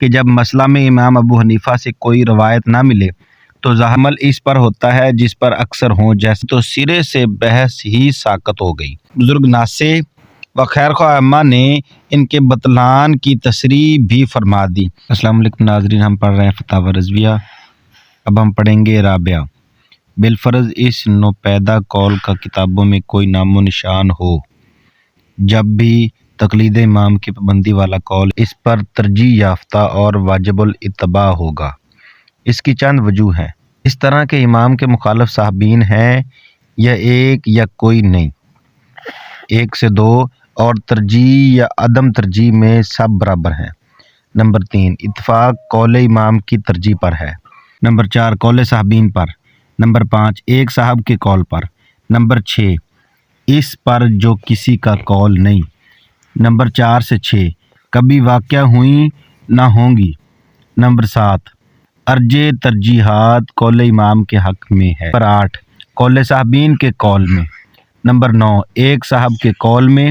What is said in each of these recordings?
کہ جب مسئلہ میں امام ابو حنیفہ سے کوئی روایت نہ ملے تو عمل اس پر ہوتا ہے جس پر اکثر ہوں، جیسے تو سرے سے بحث ہی ساقط ہو گئی۔ بزرگ ناسے و خیرخواہ ائمہ نے ان کے بطلان کی تصریح بھی فرما دی۔ السلام علیکم ناظرین، ہم پڑھ رہے ہیں فتاوی رضویہ۔ اب ہم پڑھیں گے رابعہ۔ بالفرض اس نوپیدا قول کا کتابوں میں کوئی نام و نشان ہو، جب بھی تقلید امام کی پابندی والا قول اس پر ترجیح یافتہ اور واجب الاتباع ہوگا۔ اس کی چند وجوہ ہیں۔ اس طرح کے امام کے مخالف صحابین ہیں یا ایک یا کوئی نہیں، ایک سے دو، اور ترجیح یا عدم ترجیح میں سب برابر ہیں۔ نمبر 3، اتفاق قول امام کی ترجیح پر ہے۔ نمبر 4، قول صحابین پر۔ نمبر 5، ایک صاحب کے قول پر۔ نمبر 6، اس پر جو کسی کا قول نہیں۔ نمبر 4 سے 6، کبھی واقع ہوئی نہ ہوں گی۔ نمبر 7، ارجح ترجیحات قول امام کے حق میں ہے۔ نمبر 8، قول صحابین کے قول میں۔ نمبر 9، ایک صاحب کے قول میں۔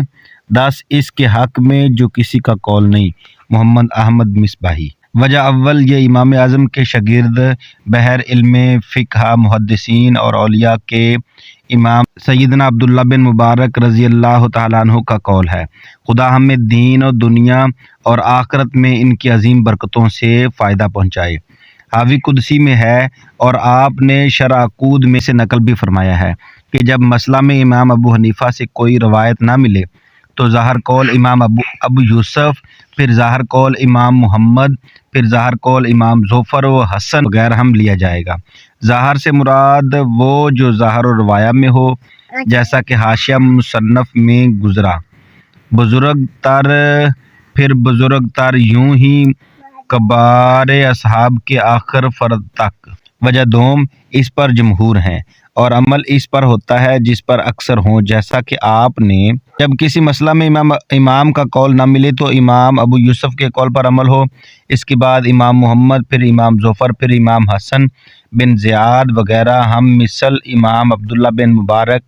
10، اس کے حق میں جو کسی کا قول نہیں۔ محمد احمد مصباحی۔ وجہ اول، یہ امام اعظم کے شاگرد بحر علم فقہ محدثین اور اولیاء کے امام سیدنا عبداللہ بن مبارک رضی اللہ تعالیٰ عنہ کا قول ہے۔ خدا ہمیں دین اور دنیا اور آخرت میں ان کی عظیم برکتوں سے فائدہ پہنچائے۔ حاوی قدسی میں ہے اور آپ نے شرح عقود میں سے نقل بھی فرمایا ہے کہ جب مسئلہ میں امام ابو حنیفہ سے کوئی روایت نہ ملے تو ظاہر قول امام ابو یوسف، پھر ظاہر قول امام محمد، پھر ظاہر قول امام ظفر و حسن وغیرہ ہم لیا جائے گا۔ ظاہر سے مراد وہ جو ظاہر و روایہ میں ہو، جیسا کہ حاشیہ مصنف میں گزرا۔ بزرگ تر، پھر بزرگ تر، یوں ہی کبار اصحاب کے آخر فرد تک۔ وجہ دوم، اس پر جمہور ہیں اور عمل اس پر ہوتا ہے جس پر اکثر ہوں، جیسا کہ آپ نے جب کسی مسئلہ میں امام کا قول نہ ملے تو امام ابو یوسف کے قول پر عمل ہو، اس کے بعد امام محمد، پھر امام ظفر، پھر امام حسن بن زیاد وغیرہ ہم مثل امام عبداللہ بن مبارک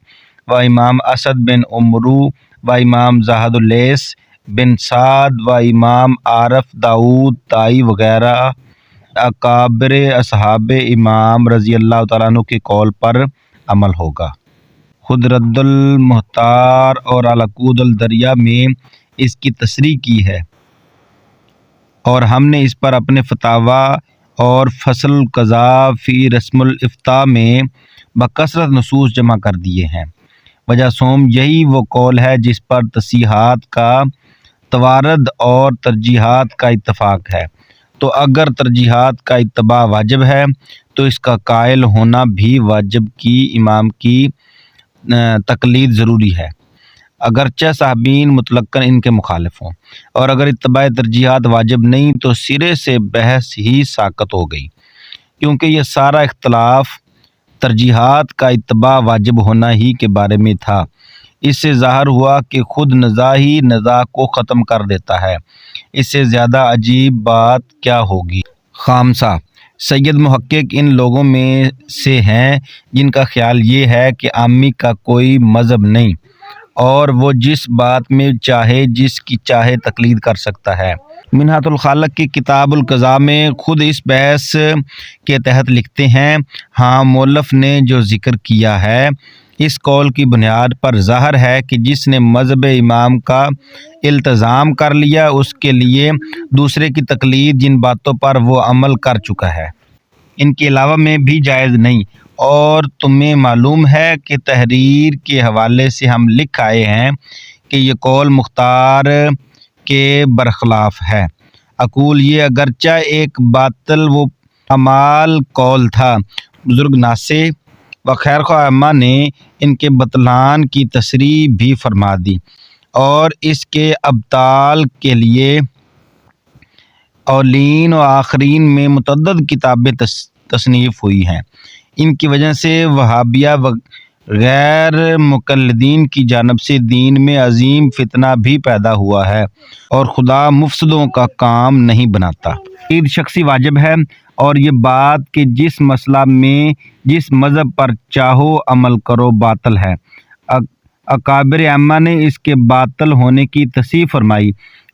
و امام اسد بن عمرو و امام زاہد اللیث بن سعد و امام عارف داؤد طائی وغیرہ اکابر اصحاب امام رضی اللہ تعالیٰ عنہ کے قول پر عمل ہوگا۔ خود رد المحتار اور العقود الدریہ میں اس کی تصریح کی ہے اور ہم نے اس پر اپنے فتاوی اور فصل القضاء فی رسم الافتاء میں بکثرت نصوص جمع کر دیے ہیں۔ وجہ سوم، یہی وہ قول ہے جس پر تصحیحات کا توارد اور ترجیحات کا اتفاق ہے، تو اگر ترجیحات کا اتباع واجب ہے تو اس کا قائل ہونا بھی واجب کی امام کی تقلید ضروری ہے، اگرچہ صحابین مطلقاً ان کے مخالف ہوں، اور اگر اتباع ترجیحات واجب نہیں تو سرے سے بحث ہی ساقط ہو گئی، کیونکہ یہ سارا اختلاف ترجیحات کا اتباع واجب ہونا ہی کے بارے میں تھا۔ اس سے ظاہر ہوا کہ خود نزاع ہی نزاع کو ختم کر دیتا ہے، اس سے زیادہ عجیب بات کیا ہوگی۔ خامسہ، سید محقق ان لوگوں میں سے ہیں جن کا خیال یہ ہے کہ عامی کا کوئی مذہب نہیں اور وہ جس بات میں چاہے جس کی چاہے تقلید کر سکتا ہے۔ منہاۃ الخالق کی کتاب القضاء میں خود اس بحث کے تحت لکھتے ہیں، ہاں مؤلف نے جو ذکر کیا ہے اس قول کی بنیاد پر ظاہر ہے کہ جس نے مذہب امام کا التزام کر لیا اس کے لیے دوسرے کی تقلید جن باتوں پر وہ عمل کر چکا ہے ان کے علاوہ میں بھی جائز نہیں، اور تمہیں معلوم ہے کہ تحریر کے حوالے سے ہم لکھ آئے ہیں کہ یہ قول مختار کے برخلاف ہے۔ اقول، یہ اگرچہ ایک باطل و پامال قول تھا، بزرگ ناسے و خیرخواہ ائمہ نے ان کے بطلان کی تصریح بھی فرما دی اور اس کے ابطال کے لیے اولین و آخرین میں متعدد کتابیں تصنیف ہوئی ہیں۔ ان کی وجہ سے وہابیہ و غیر مقلدین کی جانب سے دین میں عظیم فتنہ بھی پیدا ہوا ہے اور خدا مفسدوں کا کام نہیں بناتا۔ عید شخصی واجب ہے اور یہ بات کہ جس مسئلہ میں جس مذہب پر چاہو عمل کرو باطل ہے۔ اکابر ائمہ نے اس کے باطل ہونے کی تصحیح فرمائی